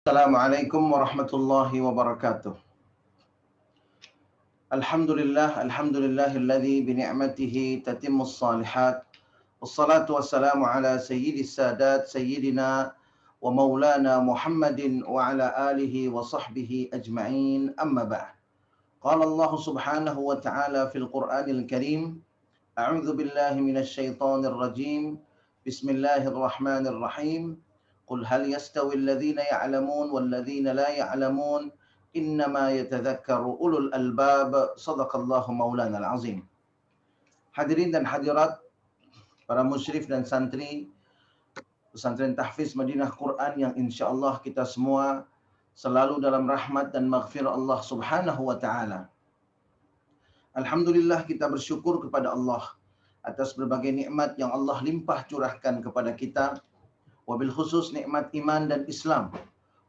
Assalamualaikum warahmatullahi wabarakatuh. Alhamdulillahilladzi bi ni'matihi tatimmus shalihat. Wassalatu wassalamu ala sayyidis sadat sayyidina wa maulana Muhammadin wa ala alihi wa sahbihi ajma'in. Amma ba'd. Qala Allah subhanahu wa ta'ala fil Qur'anil Karim. A'udzu billahi minasy syaithanir rajim. Bismillahirrahmanirrahim. Qul hal yastawi alladhina ya'lamun walladhina la ya'lamun innama yatadhakkaru ulul albab. Sadaqallahu maulana al-azim. Hadirin dan hadirat, para musyrif dan santri Pesantren Tahfiz Madinah Quran yang insyaallah kita semua selalu dalam rahmat dan maghfirah Allah Subhanahu wa taala. Alhamdulillah, kita bersyukur kepada Allah atas berbagai nikmat yang Allah limpah curahkan kepada kita, wabil khusus nikmat iman dan Islam.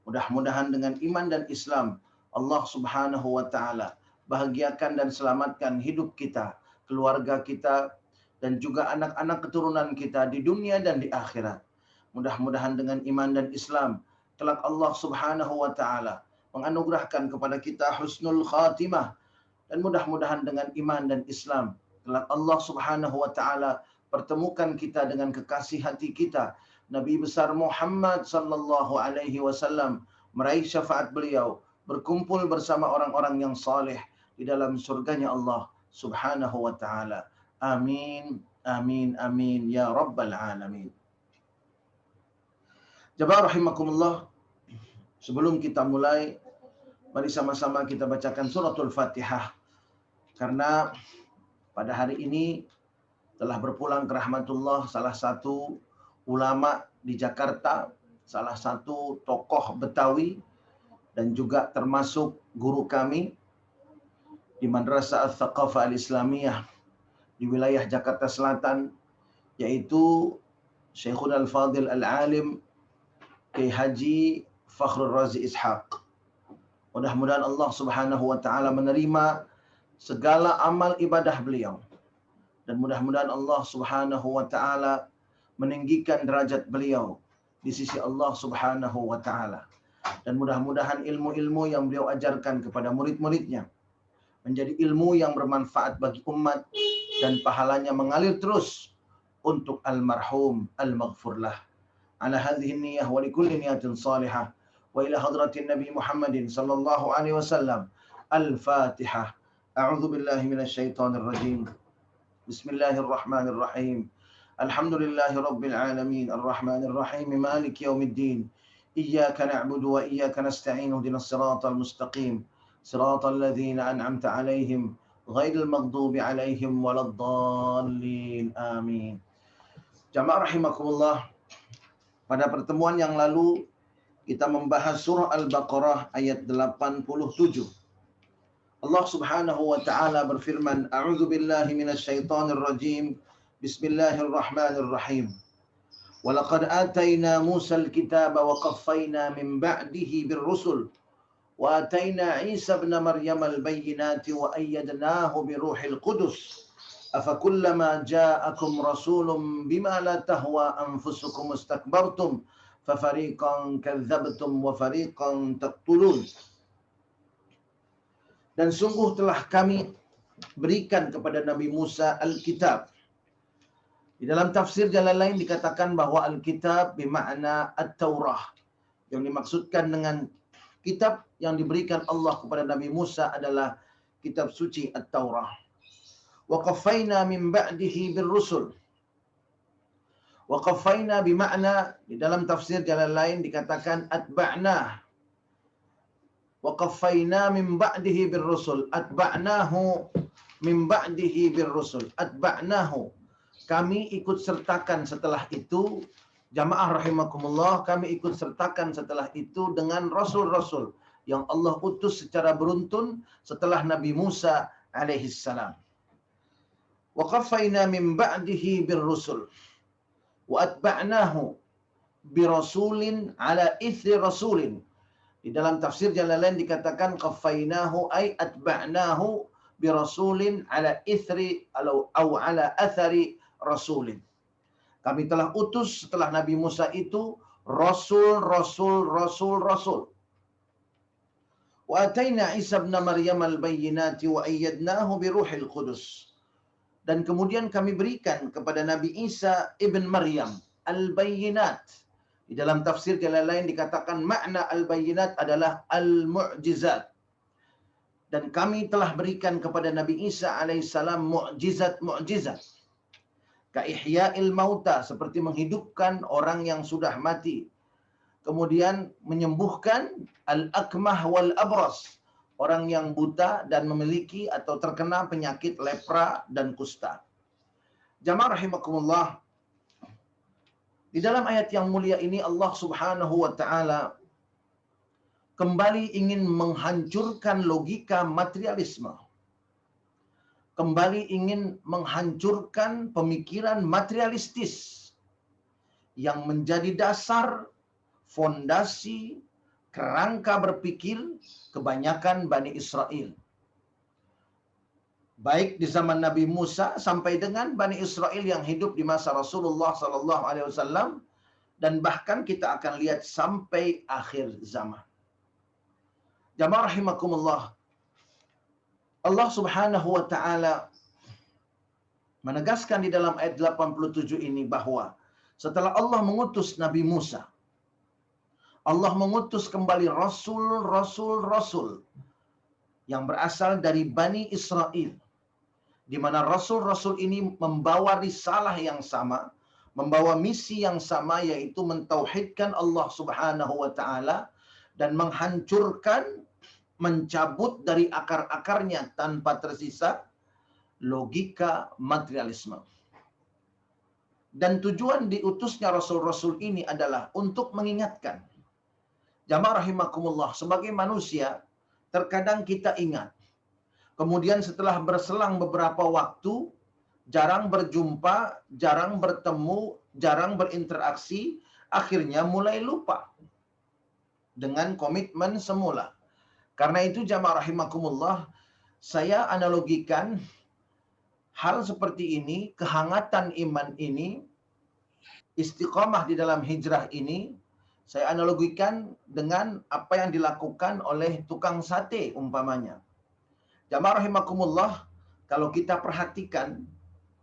Mudah-mudahan dengan iman dan Islam Allah Subhanahu wa taala bahagiakan dan selamatkan hidup kita, keluarga kita, dan juga anak-anak keturunan kita di dunia dan di akhirat. Mudah-mudahan dengan iman dan Islam kelak Allah Subhanahu wa taala menganugerahkan kepada kita husnul khatimah, dan mudah-mudahan dengan iman dan Islam kelak Allah Subhanahu wa taala pertemukan kita dengan kekasih hati kita Nabi besar Muhammad sallallahu alaihi wasallam, meraih syafaat beliau, berkumpul bersama orang-orang yang saleh di dalam surganya Allah Subhanahu wa taala. Amin, amin, amin ya rabbal alamin. Jemaah rahimakumullah, sebelum kita mulai, mari sama-sama kita bacakan suratul Fatihah, karena pada hari ini telah berpulang ke rahmatullah salah satu ulama di Jakarta, salah satu tokoh Betawi, dan juga termasuk guru kami di Madrasah Al-Thaqafah Al-Islamiyah di wilayah Jakarta Selatan, yaitu Syekhul Al-Fadil Al-Alim Kiai Haji Fakhrul Razi Ishaq. Mudah-mudahan Allah Subhanahu wa taala menerima segala amal ibadah beliau, dan mudah-mudahan Allah Subhanahu wa taala meninggikan derajat beliau di sisi Allah Subhanahu wa taala, dan mudah-mudahan ilmu-ilmu yang beliau ajarkan kepada murid-muridnya menjadi ilmu yang bermanfaat bagi umat, dan pahalanya mengalir terus untuk almarhum al-maghfurlah. Ala hadhihi niyyah wa likulli niyatin salihah wa ila hadratin Nabi Muhammadin sallallahu alaihi wasallam. Al-Fatihah. A'udzu billahi minasy syaithanir rajim. Bismillahirrahmanirrahim. Alhamdulillahi rabbil alamin, arrahmanir rahim, maliki yaumiddin. Iyyaka na'budu wa iyyaka nasta'in, ihdinas siratal mustaqim, siratal ladzina an'amta 'alaihim ghairil maghdubi 'alaihim waladdallin. Amin. Jamaah rahimakumullah, pada pertemuan yang lalu kita membahas surah Al-Baqarah ayat 87. Allah Subhanahu wa taala berfirman, A'udzu billahi minasy syaithanir rajim. Bismillahirrahmanirrahim. Wa laqad atayna Musal kitaba wa qaffayna min ba'dihi birrusul wa atayna Isa ibn Maryam al-bayyinati wa ayyadnahu biruhil qudus. Afakullama ja'akum rasulun bima la tahwa anfusukum istakbartum fafariqan kadzdzabtum wa fariqan taqtulun. Dan sungguh telah kami berikan kepada Nabi Musa Al-Kitab. Di dalam tafsir jalan lain dikatakan bahwa Al-Kitab bermakna At-Taurah. Yang dimaksudkan dengan kitab yang diberikan Allah kepada Nabi Musa adalah kitab suci At-Taurah. Wa qaffayna min ba'dihi birrusul. Wa qaffayna bermakna, di dalam tafsir jalan lain dikatakan atba'na. Wa qaffayna min ba'dihi birrusul. Atba'nahu min ba'dihi birrusul. Atba'nahu. Kami ikut sertakan setelah itu, jamaah rahimakumullah, kami ikut sertakan setelah itu dengan rasul-rasul yang Allah utus secara beruntun setelah Nabi Musa alaihi salam. Wa qaffayna min ba'dihi birrusul wa atba'nahu birasulin ala ithri rasulin. Di dalam tafsir jalan lain dikatakan qaffaynahu ay atba'nahu birasulin ala ithri atau ala athari rasulin. Kami telah utus setelah Nabi Musa itu Rasul, Rasul, Rasul, Rasul. Wa ataina Isa ibn Maryam al-bayyinati wa ayyadnahu bi ruhil qudus. Dan kemudian kami berikan kepada Nabi Isa ibn Maryam al-bayyinat. Di dalam tafsir jalan lain dikatakan makna al-bayyinat adalah al-mu'jizat. Dan kami telah berikan kepada Nabi Isa alaihissalam mu'jizat-mu'jizat. Ka ihya'il mauta, seperti menghidupkan orang yang sudah mati. Kemudian menyembuhkan al-akmah wal abras, orang yang buta dan memiliki atau terkena penyakit lepra dan kusta. Jamaah rahimakumullah, di dalam ayat yang mulia ini Allah Subhanahu wa taala kembali ingin menghancurkan logika materialisme. Kembali ingin menghancurkan pemikiran materialistis yang menjadi dasar, fondasi, kerangka berpikir kebanyakan Bani Israel. Baik di zaman Nabi Musa sampai dengan Bani Israel yang hidup di masa Rasulullah SAW, dan bahkan kita akan lihat sampai akhir zaman. Jamaah rahimakumullah, Allah Subhanahu wa taala menegaskan di dalam ayat 87 ini bahwa setelah Allah mengutus Nabi Musa, Allah mengutus kembali rasul-rasul yang berasal dari Bani Israel, di mana rasul-rasul ini membawa risalah yang sama, membawa misi yang sama, yaitu mentauhidkan Allah Subhanahu wa taala dan menghancurkan, mencabut dari akar-akarnya tanpa tersisa logika materialisme. Dan tujuan diutusnya rasul-rasul ini adalah untuk mengingatkan. Jamaah rahimakumullah, sebagai manusia terkadang kita ingat, kemudian setelah berselang beberapa waktu, jarang berjumpa, jarang bertemu, jarang berinteraksi, akhirnya mulai lupa dengan komitmen semula. Karena itu jamaah rahimakumullah, saya analogikan hal seperti ini, kehangatan iman ini, istiqamah di dalam hijrah ini, saya analogikan dengan apa yang dilakukan oleh tukang sate umpamanya. Jamaah rahimakumullah, kalau kita perhatikan,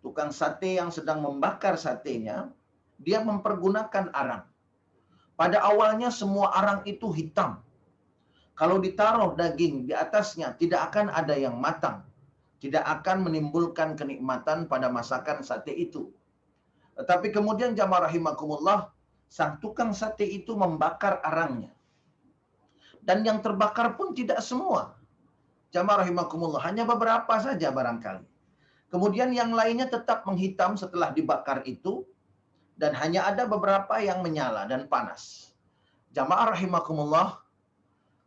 tukang sate yang sedang membakar satenya, dia mempergunakan arang. Pada awalnya semua arang itu hitam. Kalau ditaruh daging di atasnya, tidak akan ada yang matang. Tidak akan menimbulkan kenikmatan pada masakan sate itu. Tetapi kemudian jamaah rahimakumullah, sang tukang sate itu membakar arangnya. Dan yang terbakar pun tidak semua. Jamaah rahimakumullah, hanya beberapa saja barangkali. Kemudian yang lainnya tetap menghitam setelah dibakar itu, dan hanya ada beberapa yang menyala dan panas. Jamaah rahimakumullah,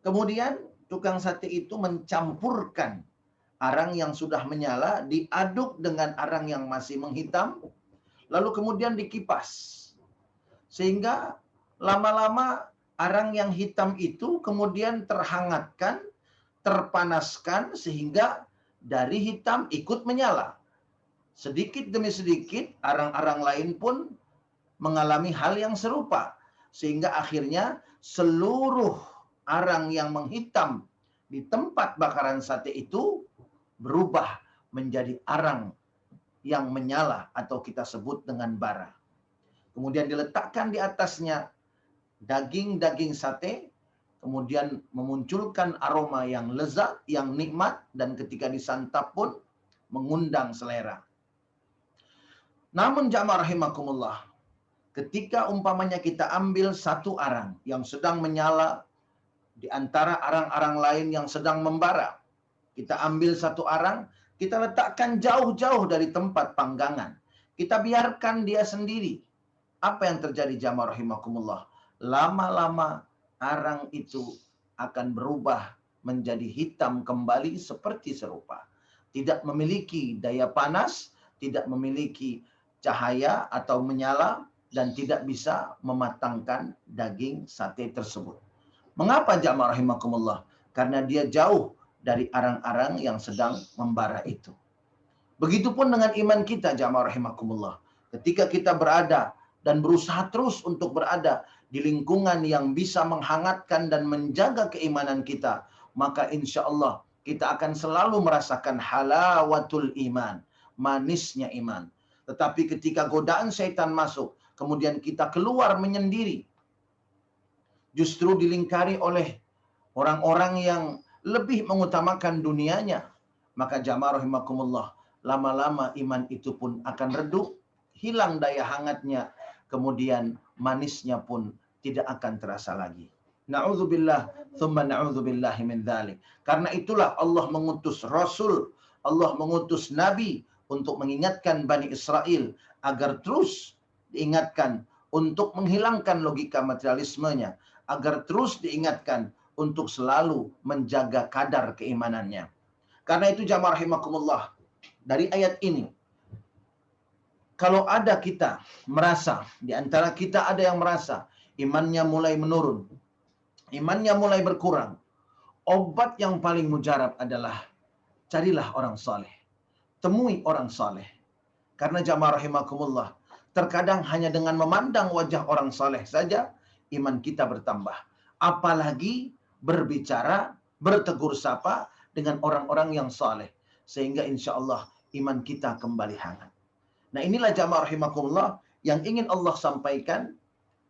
kemudian tukang sate itu mencampurkan arang yang sudah menyala, diaduk dengan arang yang masih menghitam, lalu kemudian dikipas. Sehingga lama-lama arang yang hitam itu kemudian terhangatkan, terpanaskan, sehingga dari hitam ikut menyala. Sedikit demi sedikit, arang-arang lain pun mengalami hal yang serupa. Sehingga akhirnya seluruh arang yang menghitam di tempat bakaran sate itu berubah menjadi arang yang menyala atau kita sebut dengan bara. Kemudian diletakkan di atasnya daging-daging sate, kemudian memunculkan aroma yang lezat, yang nikmat, dan ketika disantap pun mengundang selera. Namun jamaah rahimakumullah, ketika umpamanya kita ambil satu arang yang sedang menyala di antara arang-arang lain yang sedang membara, kita ambil satu arang, kita letakkan jauh-jauh dari tempat panggangan. Kita biarkan dia sendiri. Apa yang terjadi jamaah rahimakumullah? Lama-lama arang itu akan berubah menjadi hitam kembali seperti serupa. Tidak memiliki daya panas, tidak memiliki cahaya atau menyala, dan tidak bisa mematangkan daging sate tersebut. Mengapa jamaah rahimakumullah? Karena dia jauh dari arang-arang yang sedang membara itu. Begitupun dengan iman kita jamaah rahimakumullah. Ketika kita berada dan berusaha terus untuk berada di lingkungan yang bisa menghangatkan dan menjaga keimanan kita, maka insya Allah kita akan selalu merasakan halawatul iman, manisnya iman. Tetapi ketika godaan syaitan masuk, kemudian kita keluar menyendiri, justru dilingkari oleh orang-orang yang lebih mengutamakan dunianya, maka jamaah rahimakumullah, lama-lama iman itu pun akan redup, hilang daya hangatnya, kemudian manisnya pun tidak akan terasa lagi. Na'udzubillah, thumma na'udzubillahi min dzalik. Karena itulah Allah mengutus Rasul, Allah mengutus Nabi untuk mengingatkan Bani Israel agar terus diingatkan untuk menghilangkan logika materialismenya, agar terus diingatkan untuk selalu menjaga kadar keimanannya. Karena itu jamaah rahimakumullah, dari ayat ini, kalau ada kita merasa, di antara kita ada yang merasa imannya mulai menurun, imannya mulai berkurang, obat yang paling mujarab adalah carilah orang saleh, temui orang saleh. Karena jamaah rahimakumullah, terkadang hanya dengan memandang wajah orang saleh saja iman kita bertambah, apalagi berbicara, bertegur sapa dengan orang-orang yang saleh, sehingga insya Allah iman kita kembali hangat. Nah, inilah jamaah rahimakumullah yang ingin Allah sampaikan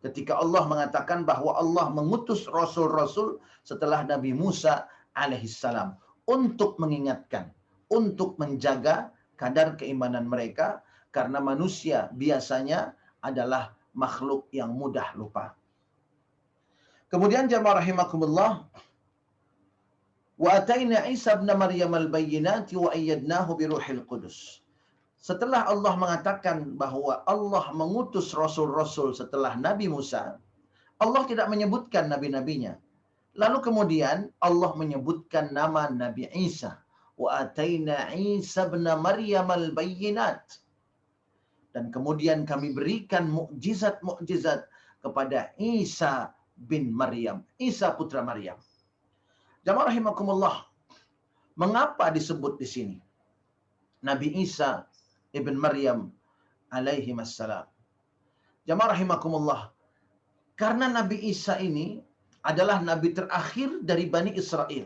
ketika Allah mengatakan bahwa Allah mengutus rasul-rasul setelah Nabi Musa alaihissalam untuk mengingatkan, untuk menjaga kadar keimanan mereka, karena manusia biasanya adalah makhluk yang mudah lupa. Kemudian jamaah rahimakumullah, wa ataina Isa ibn Maryam al-bayyinati wa ayyadnahu bi Ruhil Qudus. Setelah Allah mengatakan bahwa Allah mengutus rasul-rasul setelah Nabi Musa, Allah tidak menyebutkan nabi-nabinya. Lalu kemudian Allah menyebutkan nama Nabi Isa. Wa ataina Isa ibn Maryam al-bayyinat. Dan kemudian kami berikan mukjizat-mukjizat kepada Isa bin Maryam, Isa putra Maryam. Jamaah rahimakumullah, mengapa disebut di sini Nabi Isa ibn Maryam alaihi wassalam? Jamaah rahimakumullah, karena Nabi Isa ini adalah nabi terakhir dari Bani Israel.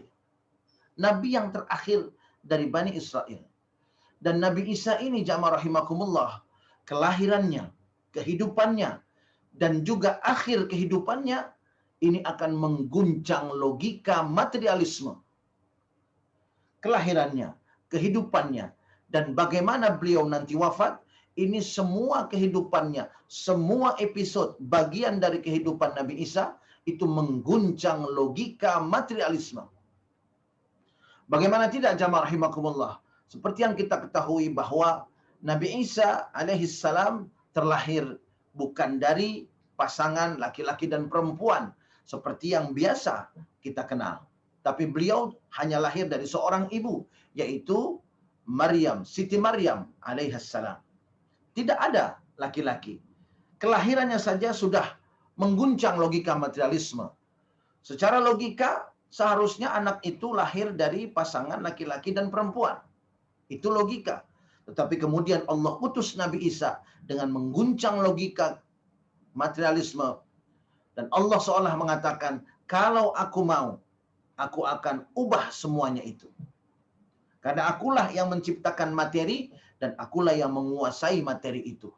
Nabi yang terakhir dari Bani Israel. Dan Nabi Isa ini jamaah rahimakumullah, kelahirannya, kehidupannya, dan juga akhir kehidupannya ini akan mengguncang logika materialisme. Kelahirannya, kehidupannya, dan bagaimana beliau nanti wafat, ini semua kehidupannya, semua episode, bagian dari kehidupan Nabi Isa, itu mengguncang logika materialisme. Bagaimana tidak jamaah rahimakumullah? Seperti yang kita ketahui bahwa Nabi Isa alaihissalam terlahir bukan dari pasangan laki-laki dan perempuan seperti yang biasa kita kenal. Tapi beliau hanya lahir dari seorang ibu, yaitu Maryam, Siti Maryam alaihissalam. Tidak ada laki-laki. Kelahirannya saja sudah mengguncang logika materialisme. Secara logika, seharusnya anak itu lahir dari pasangan laki-laki dan perempuan. Itu logika. Tetapi kemudian Allah utus Nabi Isa dengan mengguncang logika materialisme. Dan Allah seolah mengatakan, kalau aku mau, aku akan ubah semuanya itu. Karena akulah yang menciptakan materi, dan akulah yang menguasai materi itu.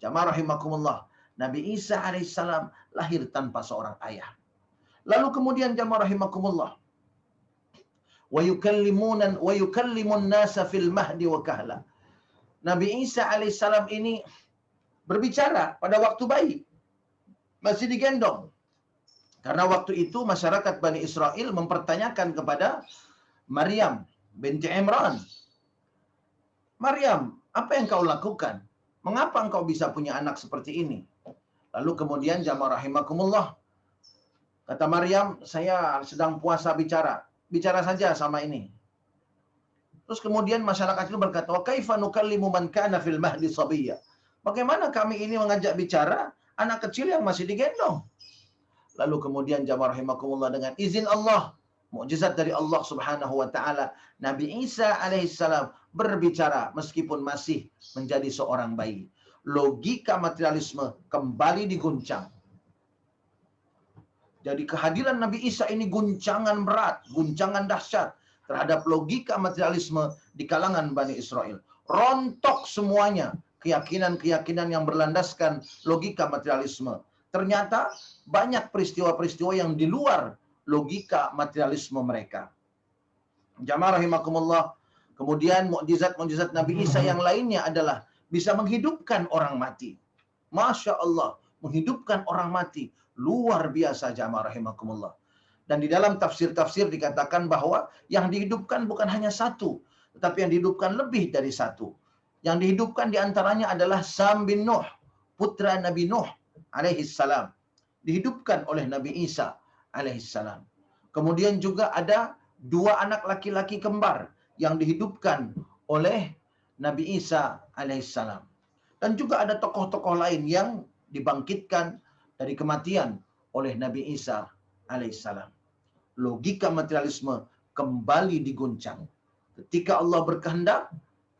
Jamaah rahimakumullah, Nabi Isa alaihissalam lahir tanpa seorang ayah. Lalu kemudian jamaah rahimakumullah, wa yukallimun nasa fil mahdi wa kahla. Nabi Isa alaihissalam ini berbicara pada waktu bayi, masih digendong. Karena waktu itu masyarakat Bani Israel mempertanyakan kepada Maryam binti Imran, Maryam, apa yang kau lakukan? Mengapa engkau bisa punya anak seperti ini? Lalu kemudian jamaah rahimakumullah, kata Maryam, saya sedang puasa bicara. Bicara saja sama ini. Terus kemudian masyarakat itu berkata, wa kaifa nukallimu man kana fil mahdi sabiyya? Bagaimana kami ini mengajak bicara anak kecil yang masih digendong? Lalu kemudian jamaah rahimakumullah, dengan izin Allah, mukjizat dari Allah Subhanahu wa taala, Nabi Isa alaihissalam berbicara meskipun masih menjadi seorang bayi. logika materialisme kembali diguncang. Jadi kehadiran Nabi Isa ini guncangan berat, guncangan dahsyat terhadap logika materialisme di kalangan Bani Israel. Rontok semuanya keyakinan-keyakinan yang berlandaskan logika materialisme. Ternyata banyak peristiwa-peristiwa yang di luar logika materialisme mereka. Jamaah rahimakumullah. Kemudian mukjizat-mukjizat Nabi Isa yang lainnya adalah bisa menghidupkan orang mati. Masya Allah, menghidupkan orang mati. Luar biasa jamaah rahimakumullah. Dan di dalam tafsir-tafsir dikatakan bahwa yang dihidupkan bukan hanya satu, tetapi yang dihidupkan lebih dari satu. Yang dihidupkan diantaranya adalah Sam bin Nuh, putra Nabi Nuh alaihissalam. Dihidupkan oleh Nabi Isa alaihissalam. Kemudian juga ada 2 anak laki-laki kembar yang dihidupkan oleh Nabi Isa alaihissalam. Dan juga ada tokoh-tokoh lain yang dibangkitkan dari kematian oleh Nabi Isa alaihissalam. Logika materialisme kembali diguncang. Ketika Allah berkehendak,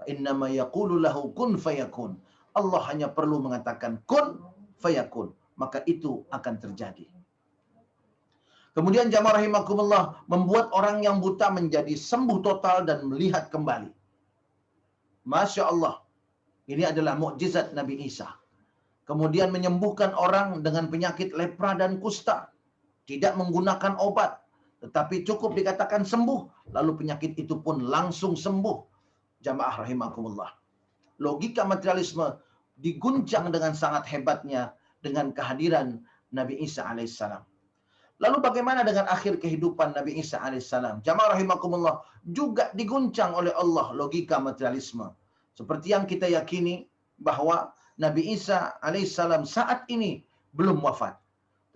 innama yaqulu lahu kun fayakun. Allah hanya perlu mengatakan kun fayakun, maka itu akan terjadi. Kemudian jamaah rahimakumullah, membuat orang yang buta menjadi sembuh total dan melihat kembali. Masya Allah, ini adalah mukjizat Nabi Isa. Kemudian menyembuhkan orang dengan penyakit lepra dan kusta, tidak menggunakan obat, tetapi cukup dikatakan sembuh, lalu penyakit itu pun langsung sembuh. Jamaah rahimakumullah. Logika materialisme diguncang dengan sangat hebatnya dengan kehadiran Nabi Isa alaihissalam. Lalu bagaimana dengan akhir kehidupan Nabi Isa alaihissalam? Jamaah rahimakumullah, juga diguncang oleh Allah logika materialisme. Seperti yang kita yakini bahwa Nabi Isa alaihissalam saat ini belum wafat,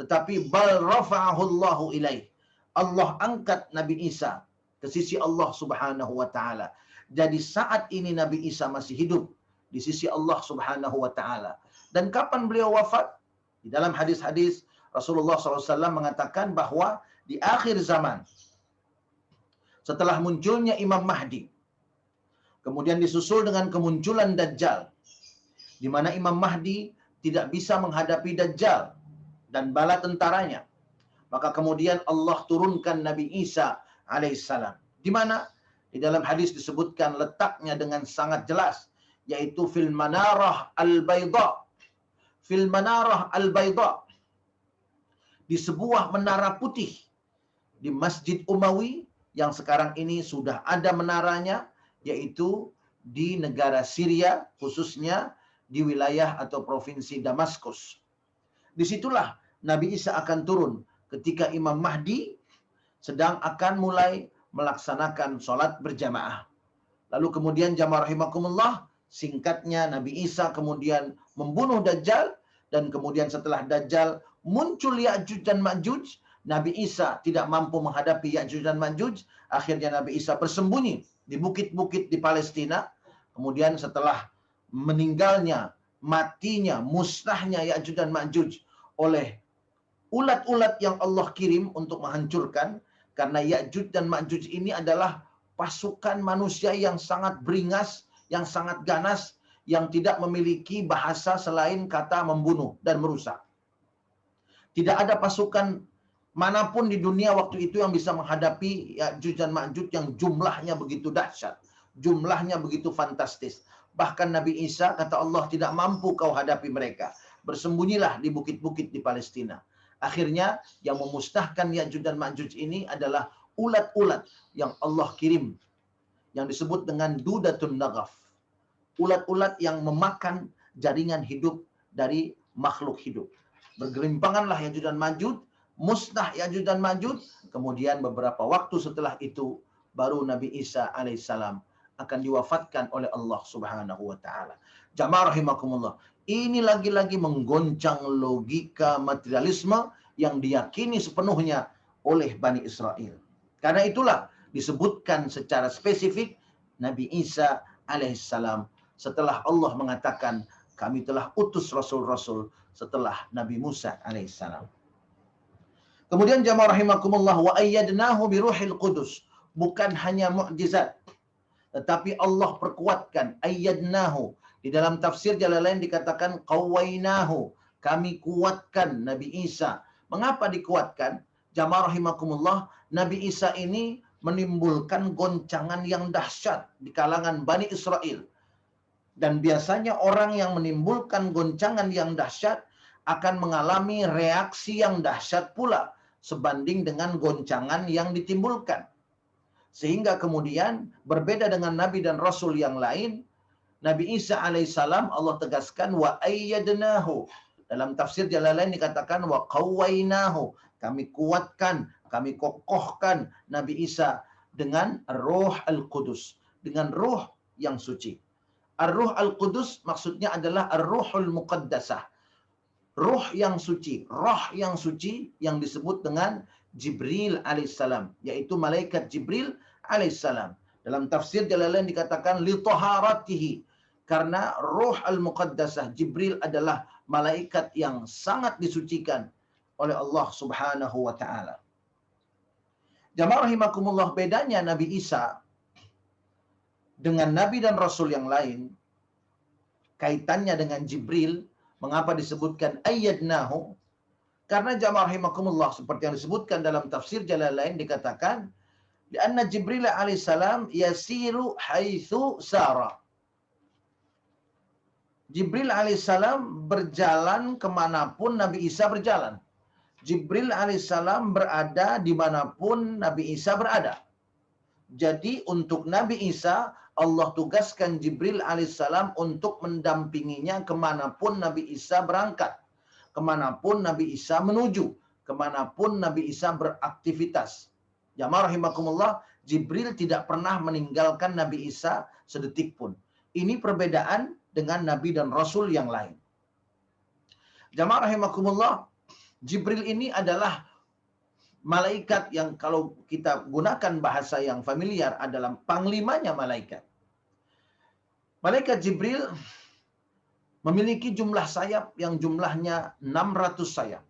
tetapi bal rafa'ahullahu ilaih. Allah angkat Nabi Isa ke sisi Allah Subhanahu wa taala. Jadi saat ini Nabi Isa masih hidup di sisi Allah Subhanahu wa taala. Dan kapan beliau wafat? Di dalam hadis-hadis Rasulullah SAW mengatakan bahwa di akhir zaman, setelah munculnya Imam Mahdi, kemudian disusul dengan kemunculan Dajjal, di mana Imam Mahdi tidak bisa menghadapi Dajjal dan bala tentaranya, maka kemudian Allah turunkan Nabi Isa alaihissalam. Di mana? Di dalam hadis disebutkan letaknya dengan sangat jelas, yaitu fil manarah al-bayda. Fil manarah al-bayda, di sebuah menara putih di Masjid Umawi yang sekarang ini sudah ada menaranya, yaitu di negara Syria, khususnya di wilayah atau provinsi Damaskus. Disitulah Nabi Isa akan turun ketika Imam Mahdi sedang akan mulai melaksanakan sholat berjamaah. Lalu kemudian jamaah rahimakumullah, singkatnya Nabi Isa kemudian membunuh Dajjal, dan kemudian setelah Dajjal muncul Ya'juj dan Ma'juj. Nabi Isa tidak mampu menghadapi Ya'juj dan Ma'juj. Akhirnya Nabi Isa bersembunyi di bukit-bukit di Palestina. Kemudian setelah meninggalnya, matinya, musnahnya Ya'juj dan Ma'juj oleh ulat-ulat yang Allah kirim untuk menghancurkan, karena Ya'juj dan Ma'juj ini adalah pasukan manusia yang sangat beringas, yang sangat ganas, yang tidak memiliki bahasa selain kata membunuh dan merusak. Tidak ada pasukan manapun di dunia waktu itu yang bisa menghadapi Ya'juj dan Ma'juj yang jumlahnya begitu dahsyat, jumlahnya begitu fantastis. Bahkan Nabi Isa kata Allah, tidak mampu kau hadapi mereka. Bersembunyilah di bukit-bukit di Palestina. Akhirnya yang memusnahkan Ya'juj dan Ma'juj ini adalah ulat-ulat yang Allah kirim, yang disebut dengan Dudatun Naghaf. Ulat-ulat yang memakan jaringan hidup dari makhluk hidup. Bergelimpanganlah Ya'juj dan Ma'juj, musnah Ya'juj dan Ma'juj. Kemudian beberapa waktu setelah itu baru Nabi Isa alaihissalam akan diwafatkan oleh Allah Subhanahu wa taala. Jamaah rahimakumullah, ini lagi-lagi menggoncang logika materialisme yang diyakini sepenuhnya oleh Bani Israel. Karena itulah disebutkan secara spesifik Nabi Isa alaihissalam setelah Allah mengatakan, kami telah utus rasul-rasul setelah Nabi Musa alaihissalam. Kemudian jamaah rahimakumullah, wa ayyadnahu biruhil qudus. Bukan hanya mukjizat, tetapi Allah perkuatkan, ayyadnahu, Di dalam tafsir Jalalain dikatakan qawainahu, kami kuatkan Nabi Isa. Mengapa dikuatkan? Jamaah rahimakumullah, Nabi Isa ini menimbulkan goncangan yang dahsyat di kalangan Bani Israel. Dan biasanya orang yang menimbulkan goncangan yang dahsyat akan mengalami reaksi yang dahsyat pula sebanding dengan goncangan yang ditimbulkan. Sehingga kemudian berbeda dengan Nabi dan Rasul yang lain, Nabi Isa alaihissalam Allah tegaskan wa ayyadnahu. Dalam tafsir Jalalain dikatakan wa qawwainahu. Kami kuatkan, kami kokohkan Nabi Isa dengan Ruh Al-Qudus, dengan ruh yang suci. Ar-Ruh Al-Qudus maksudnya adalah Ar-Ruhul Muqaddasah. Ruh yang suci, roh yang suci yang disebut dengan Jibril alaihissalam, yaitu malaikat Jibril alaihissalam. Dalam tafsir Jalalain dikatakan li taharatihi, karena Ruh Al-Muqaddasah Jibril adalah malaikat yang sangat disucikan oleh Allah Subhanahu wa taala. Jamaah rahimakumullah, bedanya Nabi Isa dengan Nabi dan Rasul yang lain, kaitannya dengan Jibril, mengapa disebutkan ayyadnahu? Karena jamaah rahimakumullah, seperti yang disebutkan dalam tafsir Jalalain dikatakan, lianna Jibril alaihissalam yasiru haitsu sara. Jibril alaihissalam berjalan kemanapun Nabi Isa berjalan. Jibril alaihissalam berada dimanapun Nabi Isa berada. Jadi untuk Nabi Isa, Allah tugaskan Jibril alaihissalam untuk mendampinginya kemanapun Nabi Isa berangkat, kemanapun Nabi Isa menuju, kemanapun Nabi Isa beraktivitas. Jamaah rahimakumullah, Jibril tidak pernah meninggalkan Nabi Isa sedetik pun. Ini perbedaan dengan Nabi dan Rasul yang lain. Jamaah rahimakumullah, Jibril ini adalah malaikat yang kalau kita gunakan bahasa yang familiar adalah panglimanya malaikat. Malaikat Jibril memiliki jumlah sayap yang jumlahnya 600 sayap.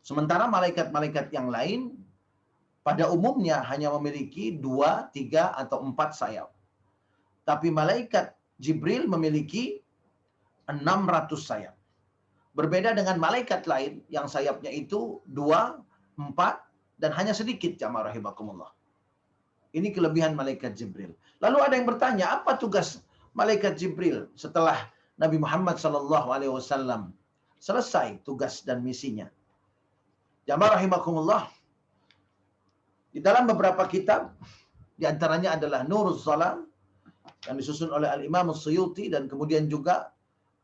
Sementara malaikat-malaikat yang lain pada umumnya hanya memiliki 2, 3, atau 4 sayap. Tapi malaikat Jibril memiliki 600 sayap. Berbeda dengan malaikat lain yang sayapnya itu 2, 4, dan hanya sedikit, jamaah rahimakumullah. Ini kelebihan malaikat Jibril. Lalu ada yang bertanya, apa tugas malaikat Jibril setelah Nabi Muhammad SAW selesai tugas dan misinya? Jamaah rahimakumullah, di dalam beberapa kitab, di antaranya adalah Nuruz Salam yang disusun oleh Al-Imam As-Suyuti, dan kemudian juga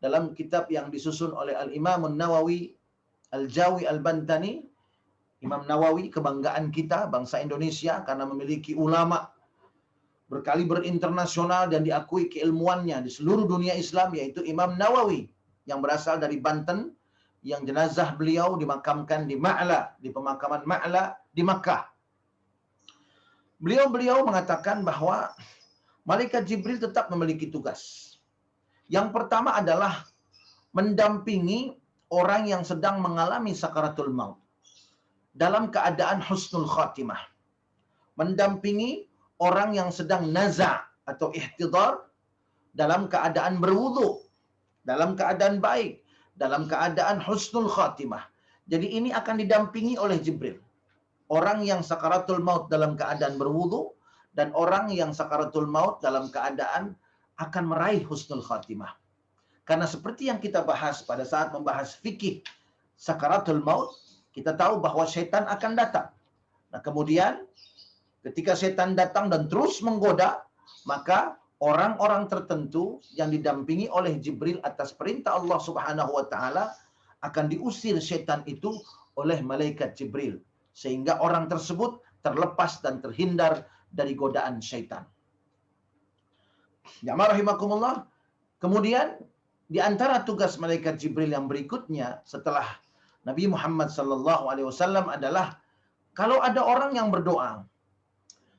dalam kitab yang disusun oleh Al-Imam An-Nawawi Al-Jawi Al-Bantani. Imam Nawawi, kebanggaan kita, bangsa Indonesia, karena memiliki ulama berkaliber internasional dan diakui keilmuannya di seluruh dunia Islam, yaitu Imam Nawawi yang berasal dari Banten, yang jenazah beliau dimakamkan di Ma'la, di pemakaman Ma'la di Makkah. Beliau mengatakan bahwa malaikat Jibril tetap memiliki tugas. Yang pertama adalah mendampingi orang yang sedang mengalami sakaratul maut dalam keadaan husnul khatimah. Mendampingi orang yang sedang naza' atau ihtidar dalam keadaan berwudu, dalam keadaan baik, dalam keadaan husnul khatimah. Jadi ini akan didampingi oleh Jibril. Orang yang sakaratul maut dalam keadaan berwudu, dan orang yang sakaratul maut dalam keadaan akan meraih husnul khatimah. Karena seperti yang kita bahas pada saat membahas fikih sakaratul maut, kita tahu bahwa setan akan datang. Nah, kemudian ketika setan datang dan terus menggoda, maka orang-orang tertentu yang didampingi oleh Jibril atas perintah Allah Subhanahu wa taala akan diusir setan itu oleh malaikat Jibril, sehingga orang tersebut terlepas dan terhindar dari godaan syaitan. Jamaah rahimakumullah. Kemudian di antara tugas malaikat Jibril yang berikutnya setelah Nabi Muhammad SAW adalah kalau ada orang yang berdoa,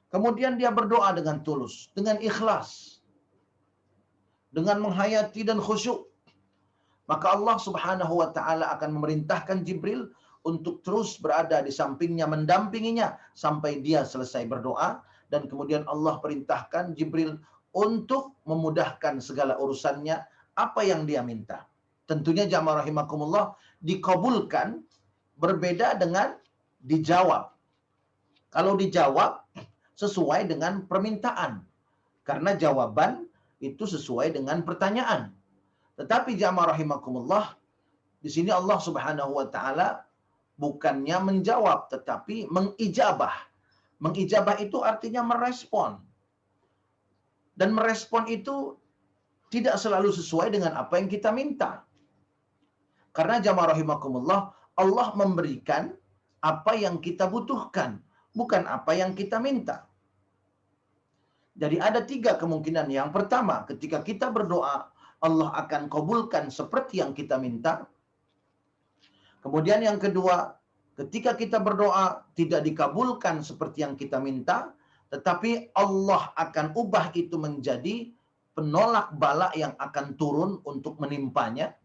kemudian dia berdoa dengan tulus, dengan ikhlas, dengan menghayati dan khusyuk, maka Allah Subhanahu wa taala akan memerintahkan Jibril untuk terus berada di sampingnya, mendampinginya sampai dia selesai berdoa, dan kemudian Allah perintahkan Jibril untuk memudahkan segala urusannya apa yang dia minta. Tentunya jamaah rahimakumullah dikabulkan berbeda dengan dijawab. Kalau dijawab sesuai dengan permintaan. Karena jawaban itu sesuai dengan pertanyaan. Tetapi jamaah rahimakumullah, di sini Allah Subhanahu wa taala bukannya menjawab tetapi mengijabah. Mengijabah itu artinya merespon. Dan merespon itu tidak selalu sesuai dengan apa yang kita minta. Karena jamaah rahimakumullah, Allah memberikan apa yang kita butuhkan, bukan apa yang kita minta. Jadi ada 3 kemungkinan. Yang pertama, ketika kita berdoa, Allah akan kabulkan seperti yang kita minta. Kemudian yang kedua, ketika kita berdoa tidak dikabulkan seperti yang kita minta, tetapi Allah akan ubah itu menjadi penolak bala yang akan turun untuk menimpanya.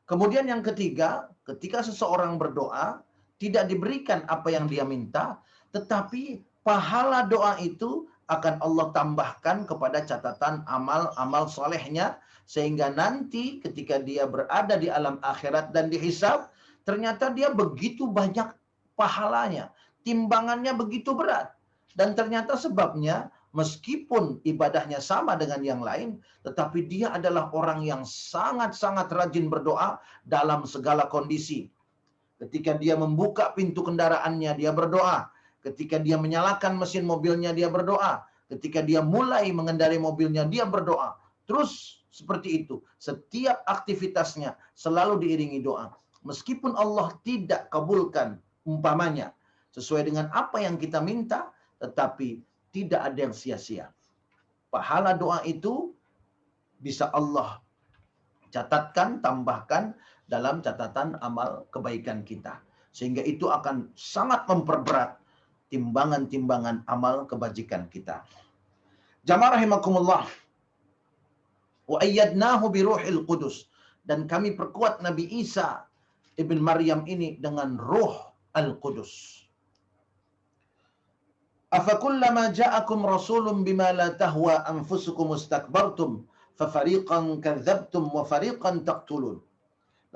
Kemudian yang ketiga, ketika seseorang berdoa tidak diberikan apa yang dia minta, tetapi pahala doa itu akan Allah tambahkan kepada catatan amal-amal solehnya, sehingga nanti ketika dia berada di alam akhirat dan dihisab, ternyata dia begitu banyak pahalanya, timbangannya begitu berat. Dan ternyata sebabnya, meskipun ibadahnya sama dengan yang lain, tetapi dia adalah orang yang sangat-sangat rajin berdoa dalam segala kondisi. Ketika dia membuka pintu kendaraannya, dia berdoa. Ketika dia menyalakan mesin mobilnya, dia berdoa. Ketika dia mulai mengendarai mobilnya, dia berdoa. Terus seperti itu. Setiap aktivitasnya selalu diiringi doa. Meskipun Allah tidak kabulkan umpamanya sesuai dengan apa yang kita minta, tetapi tidak ada yang sia-sia. Pahala doa itu bisa Allah catatkan, tambahkan dalam catatan amal kebaikan kita. Sehingga itu akan sangat memperberat timbangan-timbangan amal kebajikan kita. Jamaah rahimakumullah. Wa ayyadnahu biruhil qudus. Dan kami perkuat Nabi Isa ibn Maryam ini dengan Ruh Al-Qudus. Afakullama ja'akum rasulun bima la tahwa anfusukum istakbartum fafariqan kadzabtum wa fariqan taqtulun.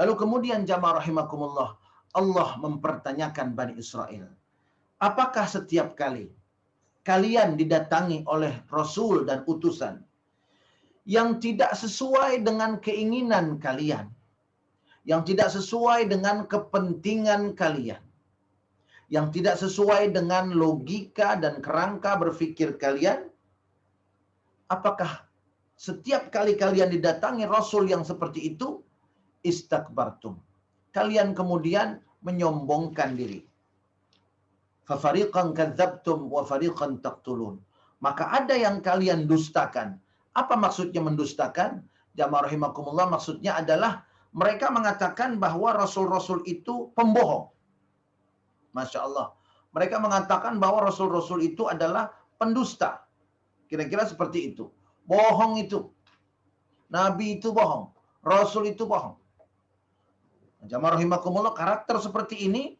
Lalu kemudian jamaah rahimakumullah, Allah mempertanyakan Bani Israel, apakah setiap kali kalian didatangi oleh rasul dan utusan yang tidak sesuai dengan keinginan kalian, yang tidak sesuai dengan kepentingan kalian, yang tidak sesuai dengan logika dan kerangka berpikir kalian, apakah setiap kali kalian didatangi rasul yang seperti itu, istakbartum, kalian kemudian menyombongkan diri. Fafariqan kadzabtum wa fariqan taqtulun. Maka ada yang kalian dustakan. Apa maksudnya mendustakan? Jamaah rahimakumullah, maksudnya adalah mereka mengatakan bahwa rasul-rasul itu pembohong. Masya Allah. Mereka mengatakan bahwa rasul-rasul itu adalah pendusta. Kira-kira seperti itu. Bohong itu. Nabi itu bohong. Rasul itu bohong. Jamaah rahimakumullah, karakter seperti ini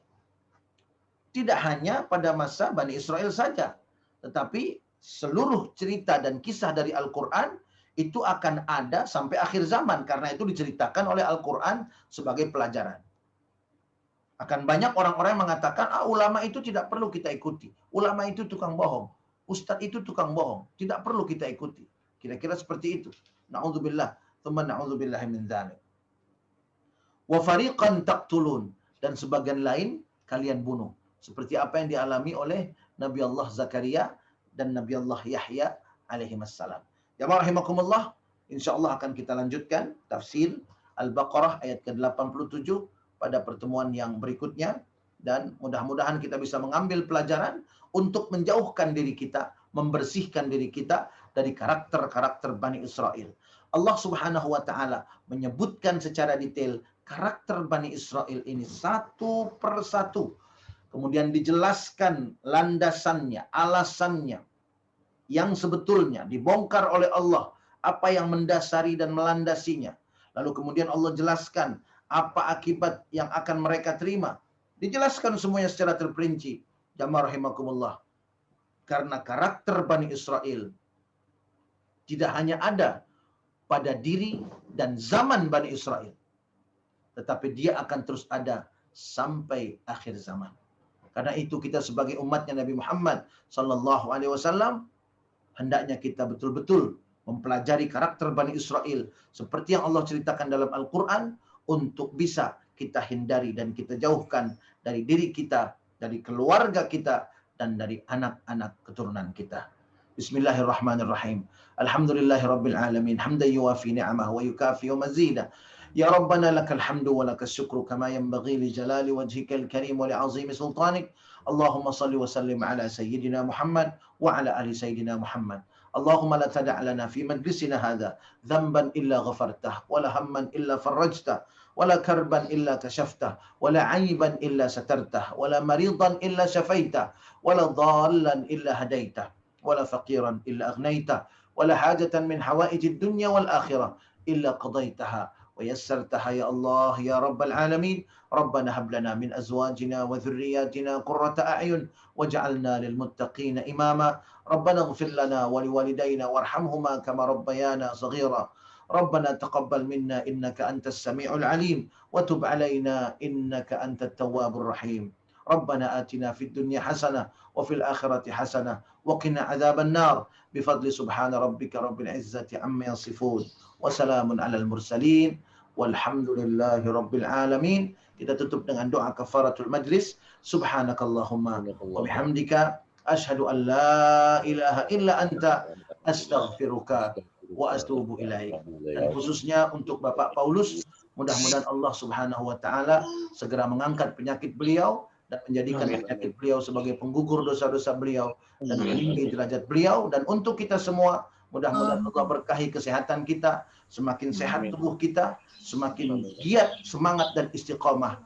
tidak hanya pada masa Bani Israel saja, tetapi seluruh cerita dan kisah dari Al-Quran itu akan ada sampai akhir zaman, karena itu diceritakan oleh Al-Quran sebagai pelajaran. Akan banyak orang-orang yang mengatakan, ulama itu tidak perlu kita ikuti, ulama itu tukang bohong, ustadz itu tukang bohong, tidak perlu kita ikuti. Kira-kira seperti itu. Na'udzubillah, tsumma na'udzubillahi min dzalik. Wa fariqan taqtulun, dan sebagian lain kalian bunuh. Seperti apa yang dialami oleh Nabi Allah Zakaria dan Nabi Allah Yahya alaihi wassalam. Jamaah rahimakumullah, insyaallah akan kita lanjutkan tafsir Al-Baqarah ayat ke-87 pada pertemuan yang berikutnya, dan mudah-mudahan kita bisa mengambil pelajaran untuk menjauhkan diri kita, membersihkan diri kita dari karakter-karakter Bani Israel. Allah Subhanahu wa taala menyebutkan secara detail karakter Bani Israel ini satu per satu. Kemudian dijelaskan landasannya, alasannya yang sebetulnya dibongkar oleh Allah, apa yang mendasari dan melandasinya. Lalu kemudian Allah jelaskan apa akibat yang akan mereka terima. Dijelaskan semuanya secara terperinci. Jamaah rahimakumullah. Karena karakter Bani Israel tidak hanya ada pada diri dan zaman Bani Israel, tetapi dia akan terus ada sampai akhir zaman. Karena itu kita sebagai umatnya Nabi Muhammad sallallahu alaihi wasallam hendaknya kita betul-betul mempelajari karakter Bani Israel seperti yang Allah ceritakan dalam Al-Quran untuk bisa kita hindari dan kita jauhkan dari diri kita, dari keluarga kita, dan dari anak-anak keturunan kita. Bismillahirrahmanirrahim. Alhamdulillahirabbil alamin. Hamdan yuwafi ni'amahu wa yukafi mazidah. Ya Rabbana lakal hamdu wa lakas syukru kama yanbaghi li jalali wajhikal karim wa li 'azimi sultanik. Allahumma salli wa sallim ala sayyidina Muhammad wa ala ali sayyidina Muhammad. Allahumma la tada' lana fi majlisina hadha dhanban illa ghafartah wa la hamman illa farajtah wa la karban illa kashaftah wa la 'aiban illa satartah wa la maridan illa shafaitah wa la dhallan illa hadaitah wa la faqiran illa aghnaytah wa la hajatan min hawaijid dunya wal akhirah illa qadaitaha ويسرتها يا الله يا رب العالمين. ربنا هب لنا من أزواجنا وذرياتنا قرة أعين واجعلنا للمتقين إماما. ربنا اغفر لنا ولوالدينا وارحمهما كما ربيانا صغيرا. ربنا تقبل منا إنك أنت السميع العليم وتب علينا إنك أنت التواب الرحيم. ربنا آتنا في الدنيا حسنة وفي الآخرة حسنة وقنا عذاب النار بفضل سبحان ربك رب العزة عما يصفون وسلام على المرسلين والحمد لله رب العالمين. Kita tutup dengan doa kafaratul majlis. Subhanakallahumma wa bihamdika asyhadu an la ilaha illa anta astaghfiruka wa atubu ilaik. Dan khususnya untuk Bapak Paulus, mudah-mudahan Allah Subhanahu wa taala segera mengangkat penyakit beliau dan menjadikan penyakit beliau sebagai penggugur dosa-dosa beliau dan meninggi derajat beliau. Dan untuk kita semua, mudah-mudahan Allah berkahi kesehatan kita, semakin sehat tubuh kita, semakin giat, semangat dan istiqamah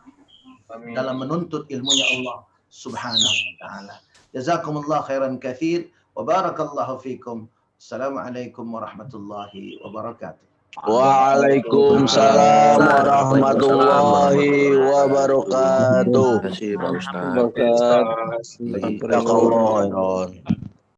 dalam menuntut ilmunya Allah Subhanahu wa taala. Jazakumullah khairan katsir wa barakallahu fikum. Assalamualaikum warahmatullahi wabarakatuh. Waalaikumsalam warahmatullahi wabarakatuh. Terima kasih Pak Ustaz. Jazakallahu khairan.